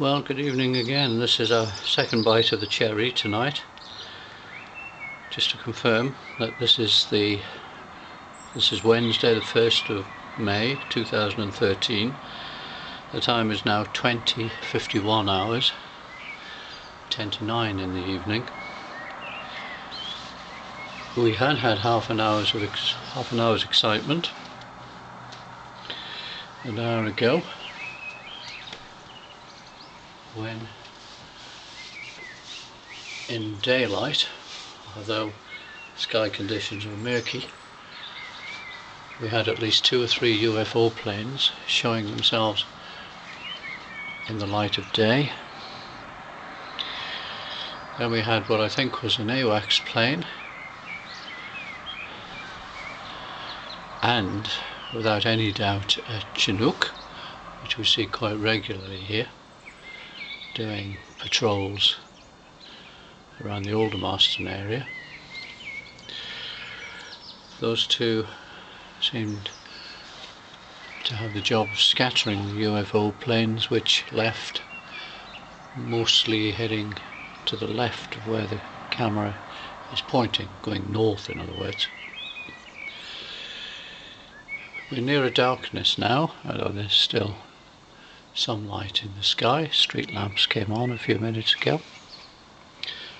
Well, good evening again. This is our second bite of the cherry tonight. Just to confirm that this is Wednesday the 1st of May 2013. The time is now 20:51 hours, 10 to 9 in the evening. We had half an hour's excitement an hour ago, when in daylight, although sky conditions were murky, we had at least 2 or 3 UFO planes showing themselves in the light of day. Then we had what I think was an AWACS plane, and without any doubt a Chinook, which we see quite regularly here, doing patrols around the Aldermaston area. Those two seemed to have the job of scattering the UFO planes, which left, mostly heading to the left of where the camera is pointing, going north in other words. We're near a darkness now, although there's still some light in the sky. Street lamps came on a few minutes ago.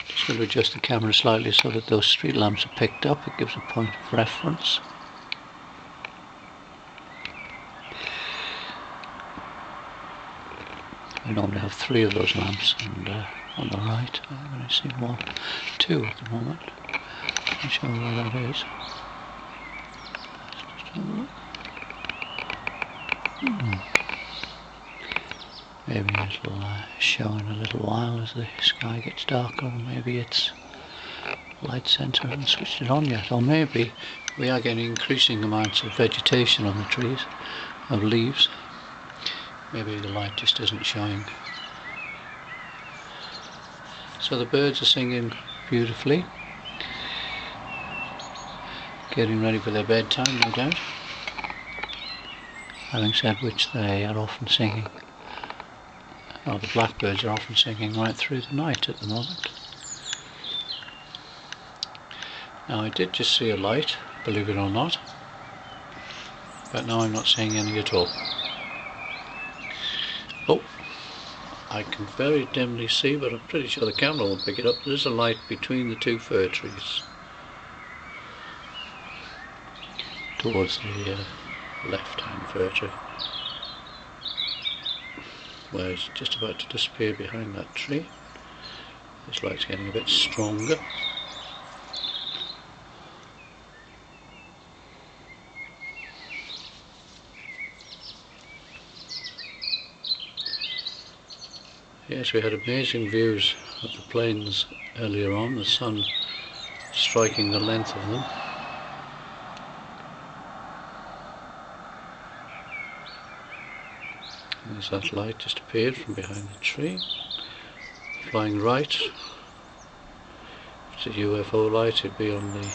Just going to adjust the camera slightly so that those street lamps are picked up. It gives a point of reference. We normally have 3 of those lamps, and on the right I'm going to see 2 at the moment. I'll show you where that is. Let's just have a look. Maybe it'll show in a little while as the sky gets darker, or maybe its light sensor hasn't switched it on yet, or maybe we are getting increasing amounts of vegetation on the trees, of leaves. Maybe the light just isn't showing. So the birds are singing beautifully, getting ready for their bedtime, no doubt. Having said which, they are often singing, the blackbirds are often singing right through the night at the moment. Now, I did just see a light, believe it or not, but now I'm not seeing any at all. Oh, I can very dimly see, but I'm pretty sure the camera won't pick it up. There's a light between the 2 fir trees towards the left-hand fir tree, where it's just about to disappear behind that tree. This light's getting a bit stronger. Yes, we had amazing views of the planes earlier on, the sun striking the length of them. There's that light just appeared from behind the tree, flying right. If it's a UFO light, it'd be on the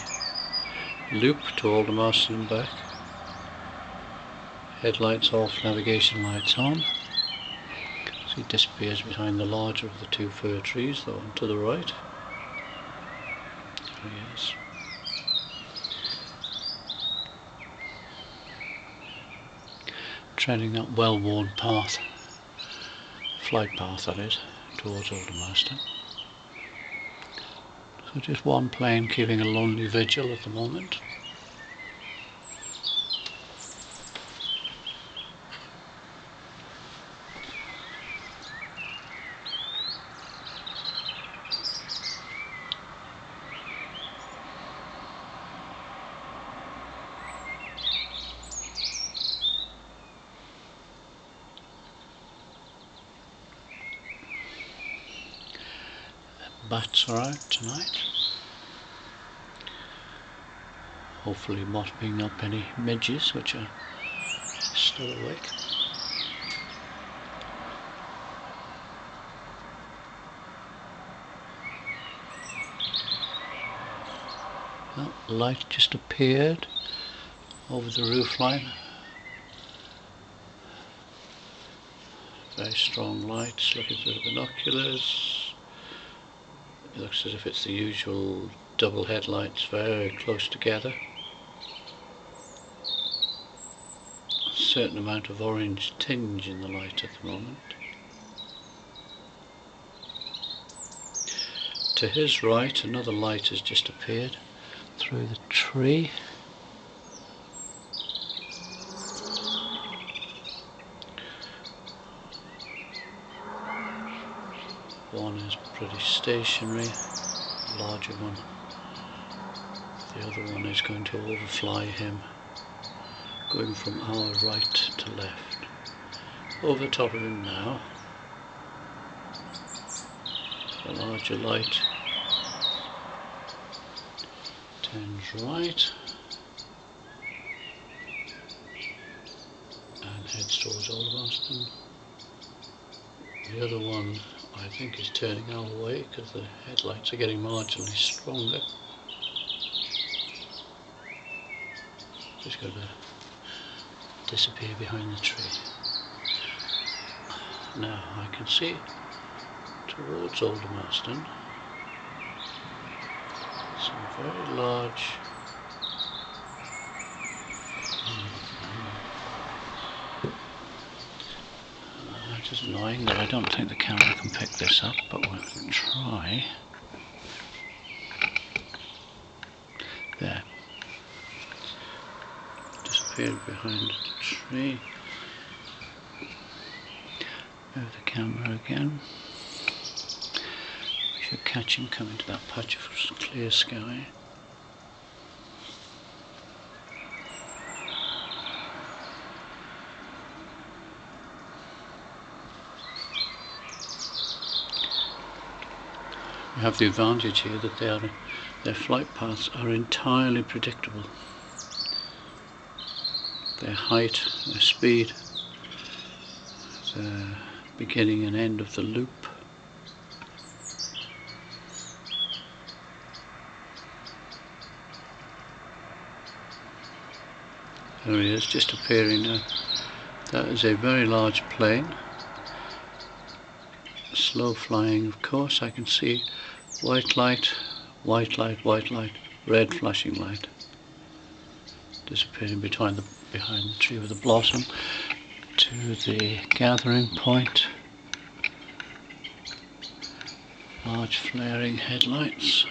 loop to Aldermaston and back. Headlights off, navigation lights on. So it disappears behind the larger of the 2 fir trees, the one to the right. There he is. Treading that well-worn path, flight path that is, towards Aldermaston. So just one plane keeping a lonely vigil at the moment. Bats are out tonight, hopefully mopping up any midges which are still awake. Well, light just appeared over the roof line very strong lights. Looking through the binoculars, it looks as if it's the usual double headlights, very close together. A certain amount of orange tinge in the light at the moment. To his right, another light has just appeared through the tree. One is pretty stationary, the larger one. The other one is going to overfly him, going from our right to left. Over the top of him now. The larger light turns right and heads towards Aldermaston. The other one, I think, is turning our way because the headlights are getting marginally stronger. Just going to disappear behind the tree. Now I can see towards Aldermaston some very large it is annoying that I don't think the camera can pick this up, but we'll try. There. Disappeared behind the tree. Move the camera again. We should catch him coming to that patch of clear sky. We have the advantage here that their flight paths are entirely predictable. Their height, their speed, the beginning and end of the loop. There he is, just appearing now. That is a very large plane. Slow flying, of course. I can see white light, white light, white light, red flashing light. Disappearing behind the tree with the blossom to the gathering point. Large flaring headlights.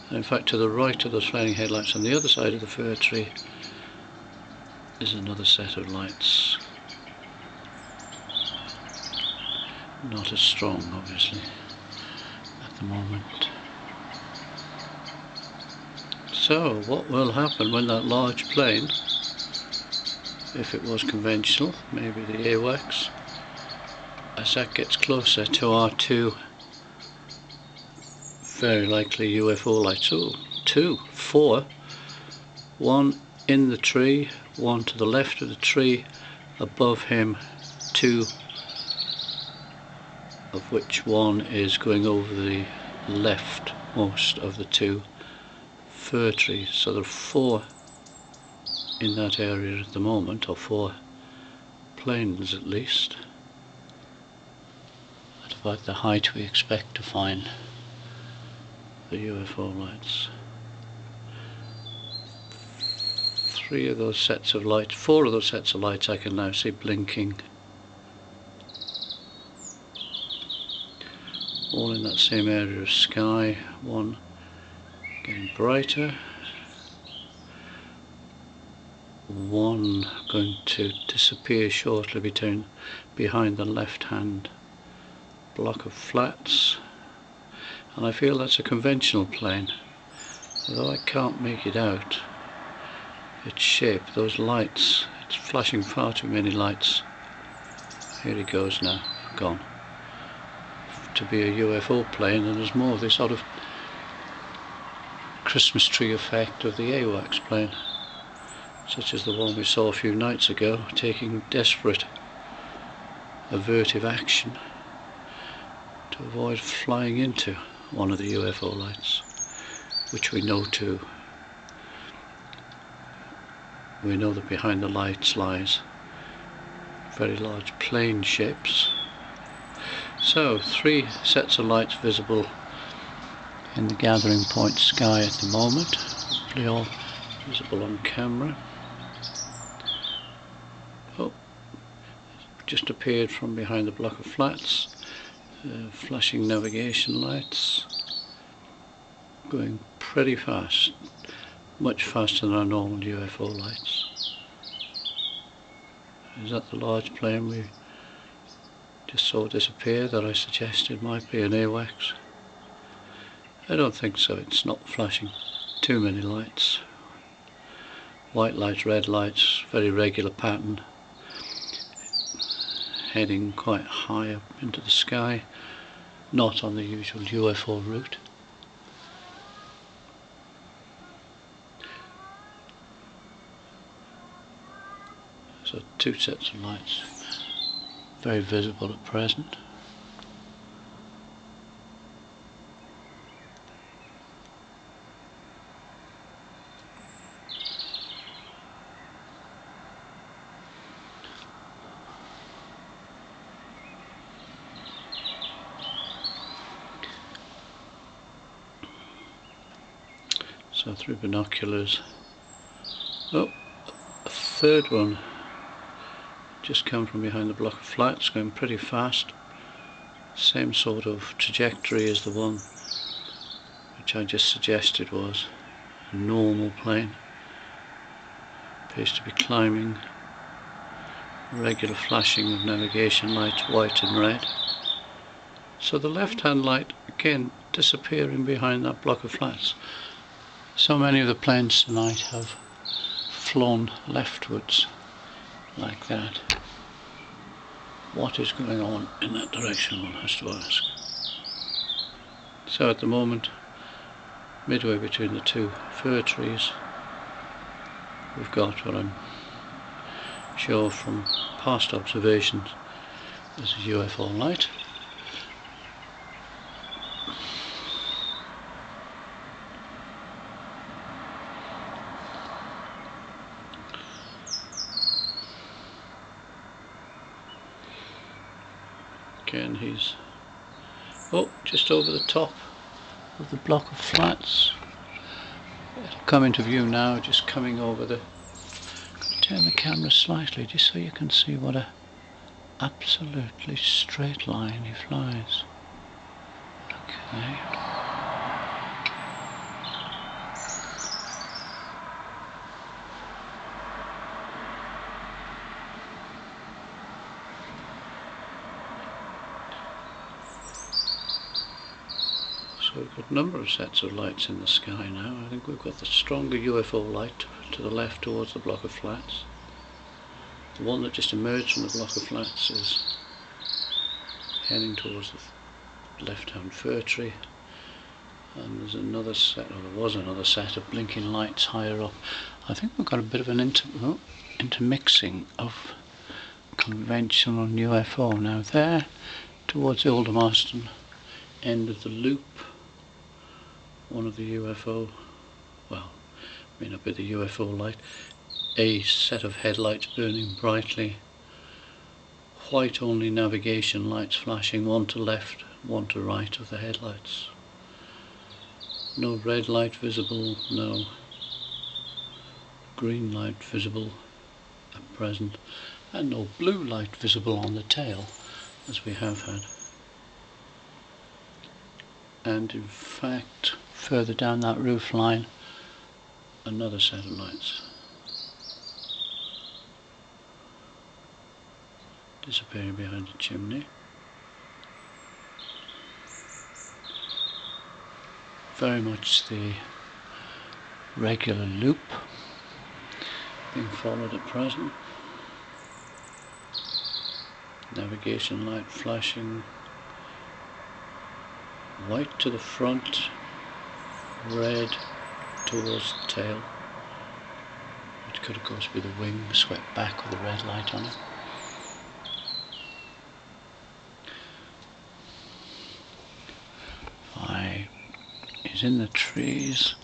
And in fact, to the right of those flaring headlights on the other side of the fir tree is another set of lights. Not as strong, obviously, at the moment. So, what will happen when that large plane, if it was conventional, maybe the AWACS, as that gets closer to our two very likely UFO lights, four, one in the tree, one to the left of the tree, above him two, of which one is going over the leftmost of the two fir trees. So there are four in that area at the moment, or four planes at least, at about the height we expect to find the UFO lights. Four of those sets of lights I can now see blinking, all in that same area of sky. One getting brighter, one going to disappear shortly behind the left hand block of flats, and I feel that's a conventional plane, although I can't make it out. Its shape, those lights, it's flashing far too many lights. Here he goes now, gone. To be a UFO plane, and there's more of this sort of Christmas tree effect of the AWACS plane, such as the one we saw a few nights ago, taking desperate avertive action to avoid flying into one of the UFO lights, which we know too. We know that behind the lights lies very large plane shapes. So 3 sets of lights visible in the gathering point sky at the moment, hopefully all visible on camera. Oh, just appeared from behind the block of flats, flashing navigation lights, going pretty fast, much faster than our normal UFO lights. Is that the large plane we just saw disappear that I suggested might be an AWACS? I don't think so. It's not flashing too many lights. White lights, red lights, very regular pattern, heading quite high up into the sky, not on the usual UFO route. So 2 sets of lights, very visible at present. So through binoculars, oh, a third one just come from behind the block of flats, going pretty fast. Same sort of trajectory as the one which I just suggested was a normal plane. Appears to be climbing. Regular flashing of navigation lights, white and red. So the left hand light again disappearing behind that block of flats. So many of the planes tonight have flown leftwards like that. What is going on in that direction, one has to ask. So at the moment, midway between the 2 fir trees, we've got what I'm sure from past observations is a UFO light. Again, he's just over the top of the block of flats. It'll come into view now, just coming over the... Turn the camera slightly just so you can see what a absolutely straight line he flies. Okay. So we've got a number of sets of lights in the sky now. I think we've got the stronger UFO light to the left towards the block of flats. The one that just emerged from the block of flats is heading towards the left-hand fir tree. And there's another set, or there was another set of blinking lights higher up. I think we've got a bit of an intermixing of conventional and UFO. Now there, towards the Aldermaston end of the loop, one of the UFO, well, may not be the UFO light, a set of headlights burning brightly, white only navigation lights flashing, one to left, one to right of the headlights. No red light visible, no green light visible at present, and no blue light visible on the tail as we have had. And in fact, further down that roof line, another set of lights disappearing behind the chimney. Very much the regular loop being followed at present. Navigation light flashing, white to the front, red towards the tail, which could of course be the wing swept back with a red light on it. He's in the trees.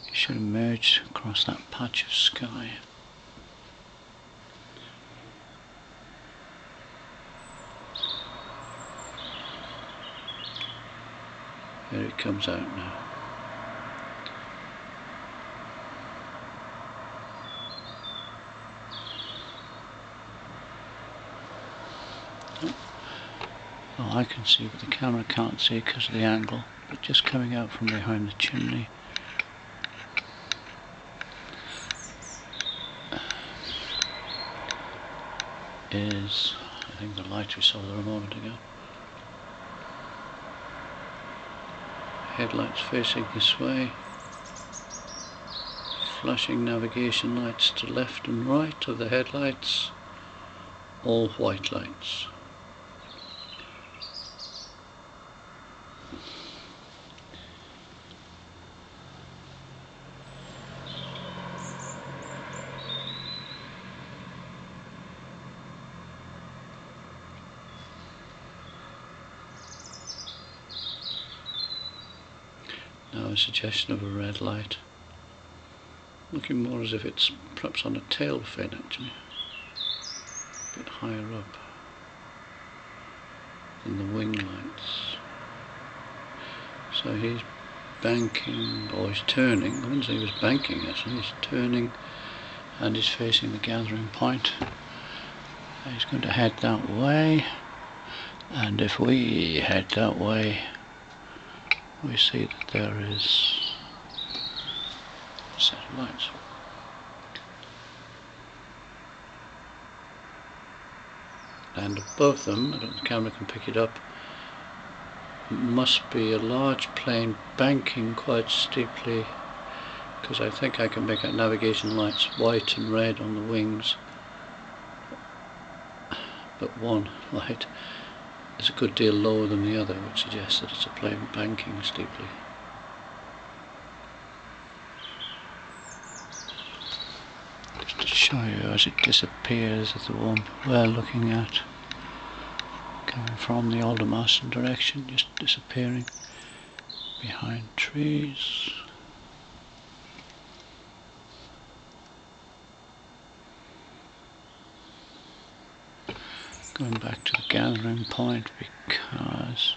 He should emerge across that patch of sky. it comes out now. Oh, I can see, but the camera can't see because of the angle. But just coming out from behind the chimney. Is, I think, the light we saw there a moment ago. Headlights facing this way. Flashing navigation lights to left and right of the headlights. All white lights. Now a suggestion of a red light, looking more as if it's perhaps on a tail fin actually, a bit higher up than the wing lights. So he's banking, or he's turning. I wouldn't say he was banking actually, he's turning and he's facing the gathering point. He's going to head that way, and if we head that way we see that there is a set of lights. And above them, I don't think the camera can pick it up, must be a large plane banking quite steeply, because I think I can make out navigation lights white and red on the wings, but one light is a good deal lower than the other, which suggests that it's a plane banking steeply. Just to show you as it disappears at the one we're looking at, coming from the Aldermaston direction, just disappearing behind trees. Going back to the gathering point because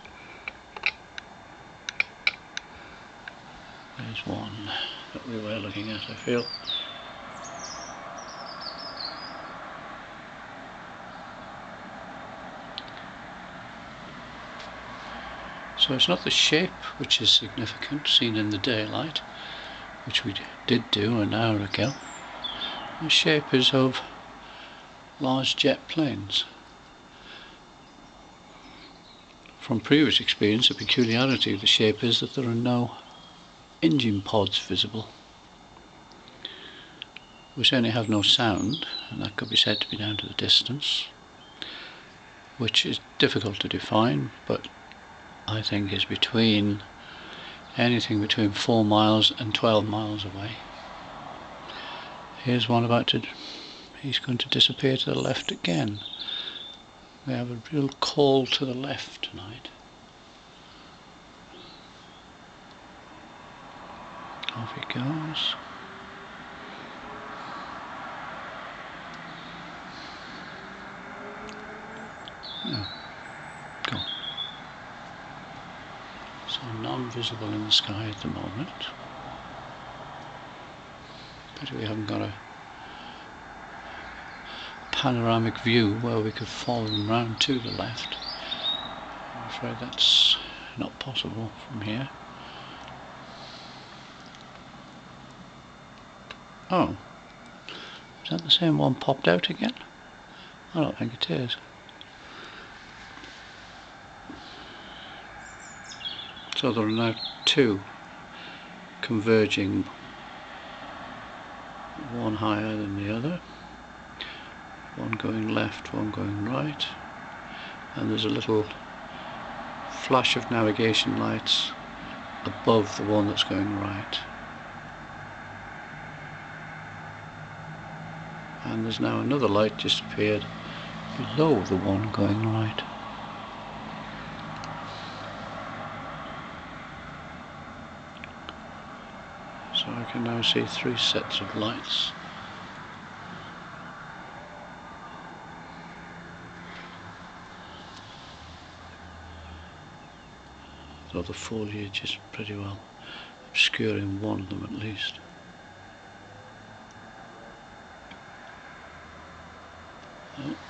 there's one that we were looking at, I feel. So it's not the shape which is significant, seen in the daylight, which we did do an hour ago. The shape is of large jet planes. From previous experience, the peculiarity of the shape is that there are no engine pods visible. We certainly have no sound, and that could be said to be down to the distance, which is difficult to define, but I think is between anything between 4 miles and 12 miles away. Here's one he's going to disappear to the left again. We have a real call to the left tonight. Off he goes. Yeah. Go. So non-visible in the sky at the moment. But we haven't got a panoramic view where we could follow them round to the left. I'm afraid that's not possible from here. Oh, is that the same one popped out again? I don't think it is. So there are now two converging, one higher than the other. One going left, one going right, and there's a little flash of navigation lights above the one that's going right. And there's now another light just appeared below the one going right. So I can now see 3 sets of lights. though the foliage is pretty well obscuring one of them at least.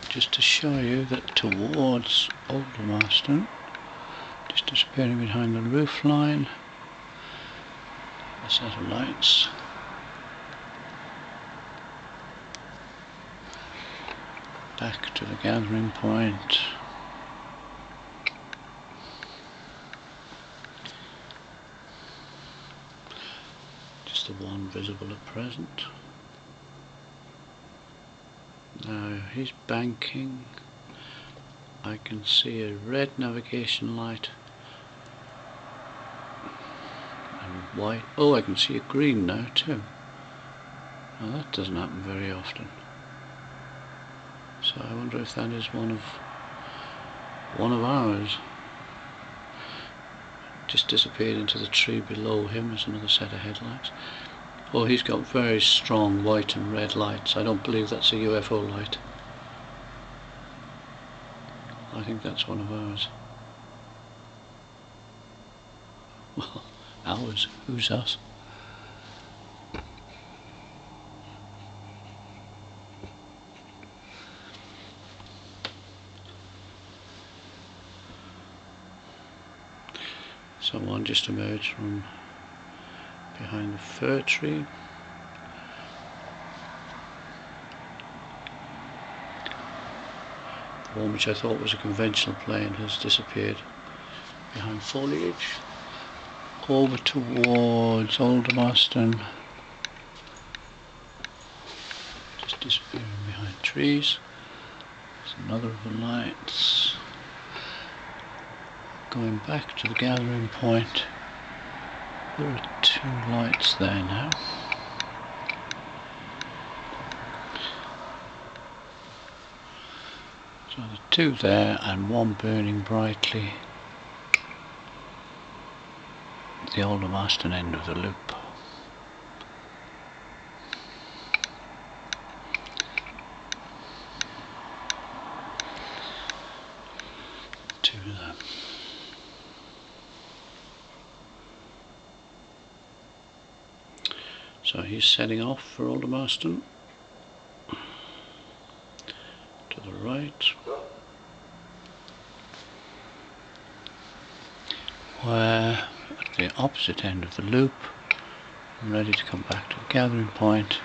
Just to show you that towards Aldermaston, just disappearing behind the roof line, a set of lights. Back to the gathering point. Just the one visible at present. Now he's banking. I can see a red navigation light and white. Oh, I can see a green now too. Now that doesn't happen very often. So I wonder if that is one of ours. Just disappeared into the tree below him is another set of headlights. Oh, he's got very strong white and red lights. I don't believe that's a UFO light. I think that's one of ours. Well, ours? Who's us? Someone just emerged from behind the fir tree. The one which I thought was a conventional plane has disappeared behind foliage. Over towards Aldermaston. Just disappearing behind trees. There's another of the lights. Going back to the gathering point. There are two lights there now. So the two there and one burning brightly at the Aldermaston end of the loop. Two of them. So he's setting off for Aldermaston. To the right. Where at the opposite end of the loop, ready to come back to the gathering point,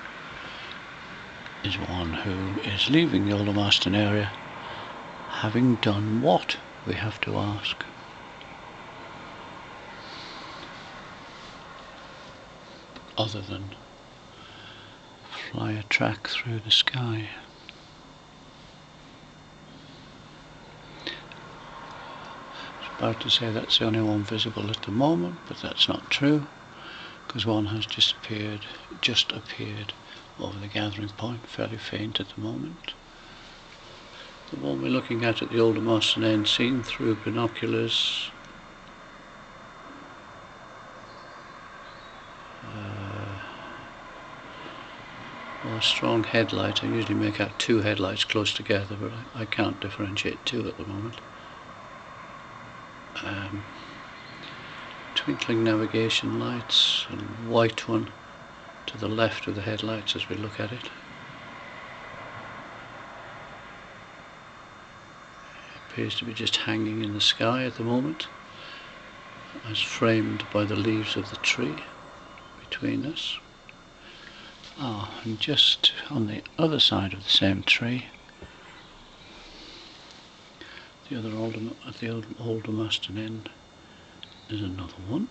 is one who is leaving the Aldermaston area, having done what, we have to ask. Other than fly a track through the sky. I was about to say that's the only one visible at the moment, but that's not true, because one has just appeared over the gathering point, fairly faint at the moment. The one we're looking at the Aldermaston end, seen through binoculars. A strong headlight. I usually make out two headlights close together, but I can't differentiate two at the moment. Twinkling navigation lights and white one to the left of the headlights as we look at it. It appears to be just hanging in the sky at the moment, as framed by the leaves of the tree between us. And just on the other side of the same tree, the other at the Aldermaston end, is another one.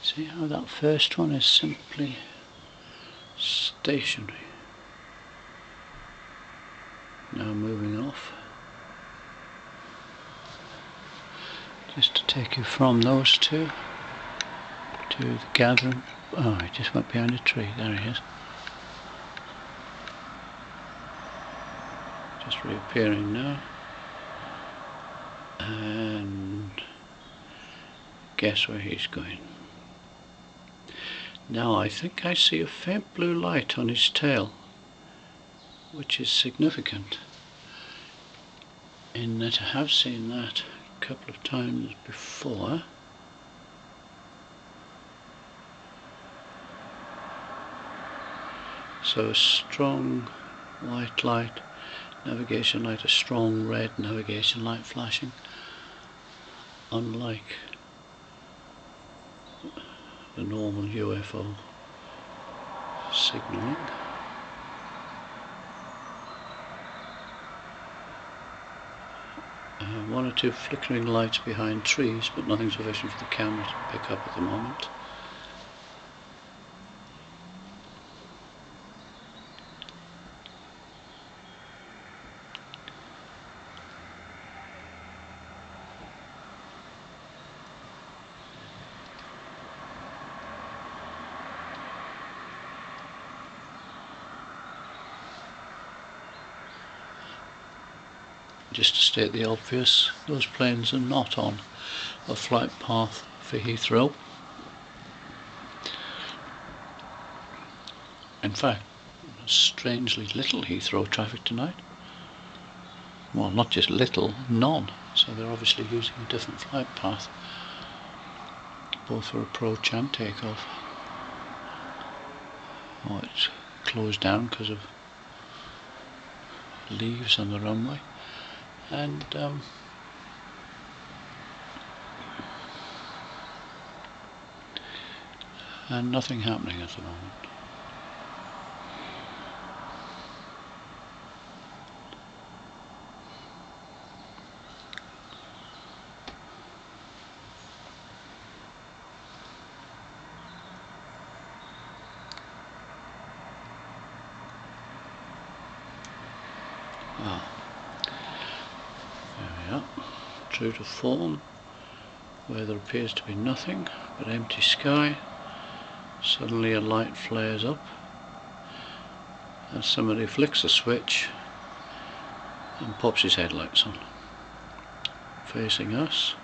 See how that first one is simply stationary. Now moving off. Just to take you from those two to the gathering. Oh, he just went behind a tree. There he is. Just reappearing now. And guess where he's going. Now I think I see a faint blue light on his tail, which is significant in that I have seen that couple of times before. So a strong white light, navigation light, a strong red navigation light flashing, unlike the normal UFO signalling. One or two flickering lights behind trees, but nothing sufficient for the camera to pick up at the moment. Just to state the obvious, those planes are not on a flight path for Heathrow. In fact, strangely little Heathrow traffic tonight. Well, not just little, none. So they're obviously using a different flight path, both for approach and takeoff. Oh, it's closed down because of leaves on the runway. And nothing happening at the moment. Well, there we are, true to form, where there appears to be nothing but empty sky. Suddenly a light flares up as somebody flicks a switch and pops his headlights on, facing us.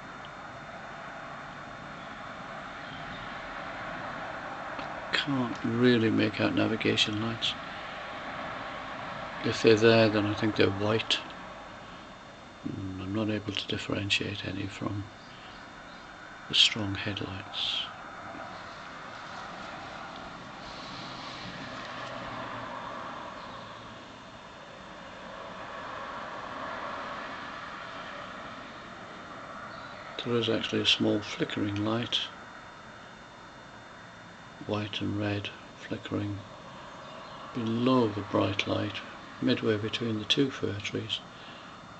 Can't really make out navigation lights. If they're there, then I think they're white. I'm not able to differentiate any from the strong headlights. There is actually a small flickering light, white and red, flickering below the bright light, midway between the two fir trees,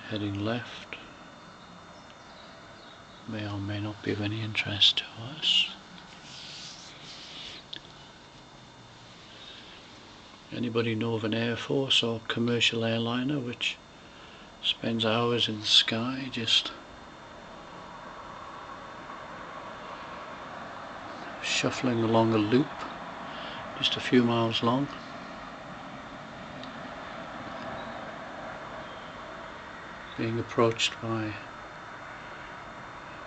heading left. May or may not be of any interest to us. Anybody know of an Air Force or commercial airliner which spends hours in the sky just shuffling along a loop just a few miles long? Being approached by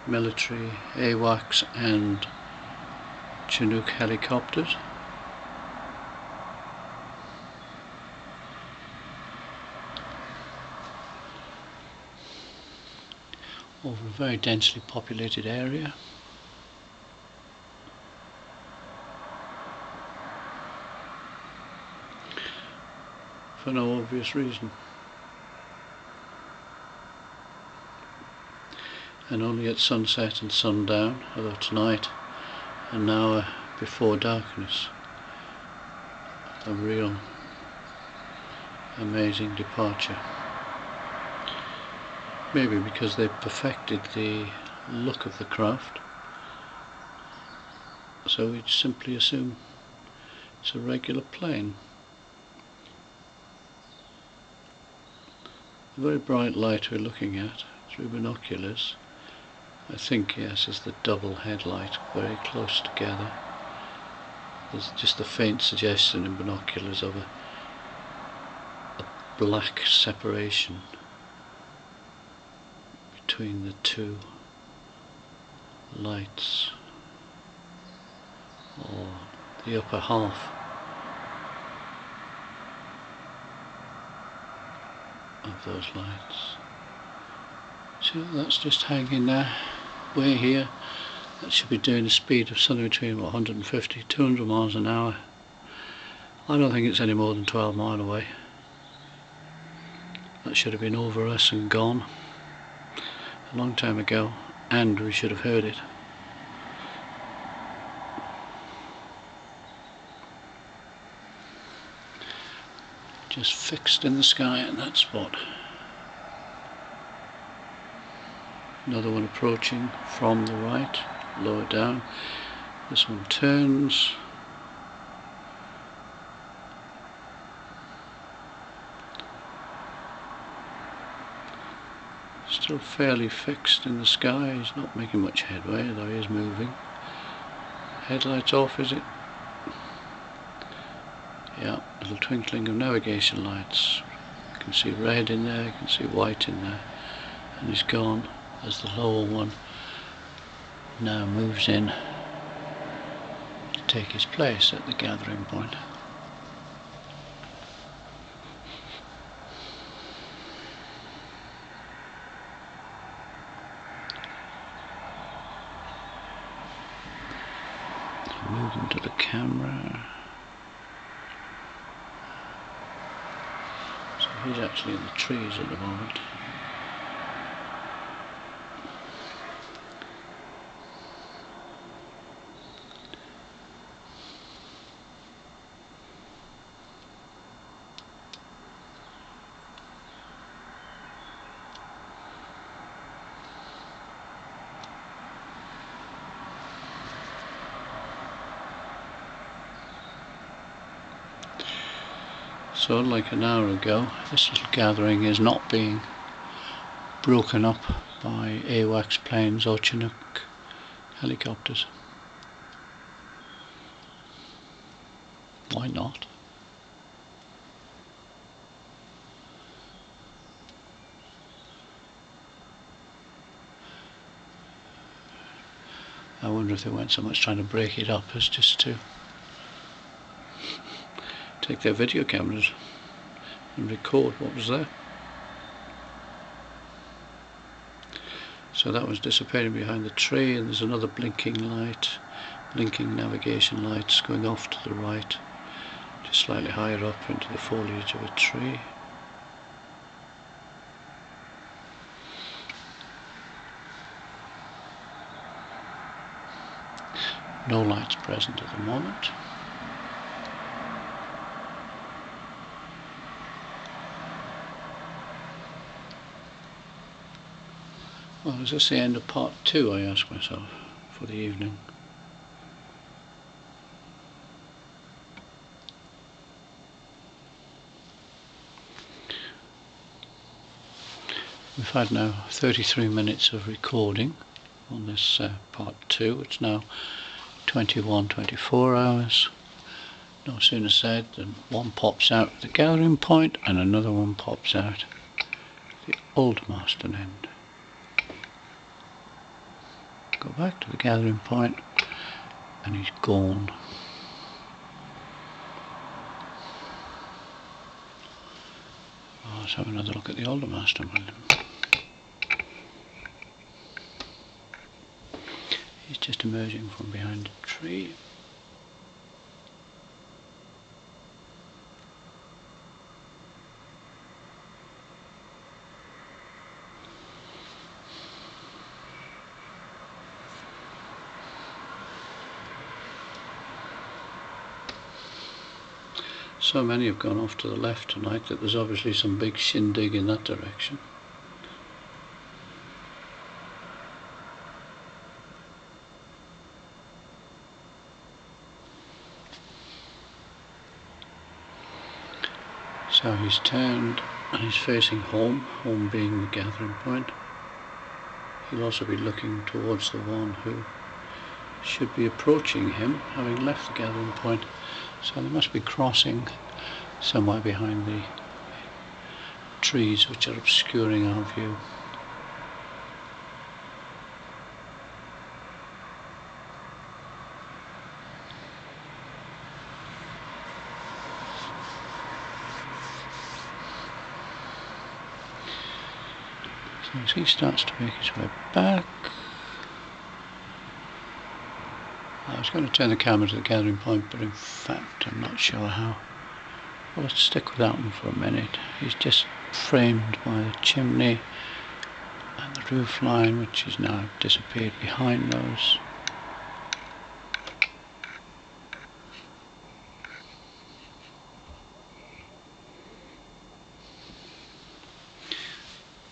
military AWACS and Chinook helicopters. Over a very densely populated area. For no obvious reason. And only at sunset and sundown, although tonight, an hour before darkness, a real amazing departure. Maybe because they perfected the look of the craft, so we simply assume it's a regular plane. The very bright light we're looking at through binoculars, I think, yes, is the double headlight, very close together. There's just a faint suggestion in binoculars of a black separation between the two lights, or the upper half of those lights. So that's just hanging there, way here. That should be doing a speed of something between 150 200 miles an hour. I don't think it's any more than 12 miles away. That should have been over us and gone a long time ago, and we should have heard it. Just fixed in the sky in that spot. Another one approaching from the right, lower down. This one turns. Still fairly fixed in the sky. He's not making much headway, though he is moving. Headlights off, is it? Yeah, little twinkling of navigation lights. You can see red in there, you can see white in there, and he's gone as the lower one now moves in to take his place at the gathering point. Moving to the camera. So he's actually in the trees at the moment. So like an hour ago, this little gathering is not being broken up by AWACS planes or Chinook helicopters. Why not? I wonder if they weren't so much trying to break it up as just to take their video cameras and record what was there. So that was dissipating behind the tree, and there's another blinking light, blinking navigation lights going off to the right, just slightly higher up into the foliage of a tree. No lights present at the moment. Well, is this the end of part 2, I ask myself, for the evening? We've had now 33 minutes of recording on this part 2. It's now 24 hours. No sooner said than one pops out at the gathering point and another one pops out at the old Marston end. Go back to the gathering point and he's gone. Oh, let's have another look at the older Marston one. He's just emerging from behind a tree. So many have gone off to the left tonight that there's obviously some big shindig in that direction. So he's turned and he's facing home, home being the gathering point. He'll also be looking towards the one who should be approaching him, having left the gathering point. So they must be crossing somewhere behind the trees which are obscuring our view. So as he starts to make his way back, I was going to turn the camera to the gathering point, but in fact I'm not sure how. Well, let's stick with that one for a minute. He's just framed by the chimney and the roof line, which has now disappeared behind those.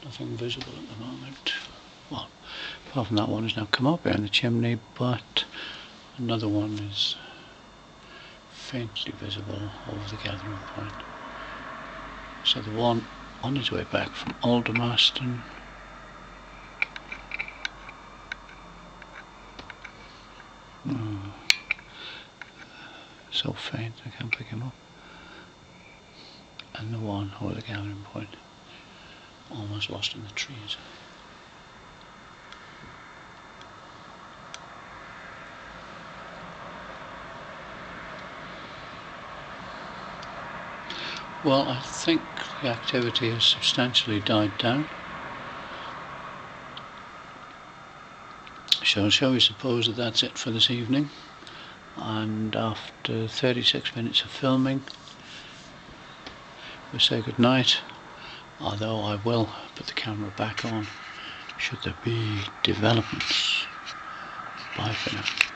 Nothing visible at the moment. Well, apart from that one has now come up behind the chimney, but another one is faintly visible over the gathering point. So the one on his way back from Aldermaston so faint I can't pick him up, and the one over the gathering point almost lost in the trees. Well, I think the activity has substantially died down. So shall we suppose that that's it for this evening, and after 36 minutes of filming we'll say good night, although I will put the camera back on should there be developments. Bye for now.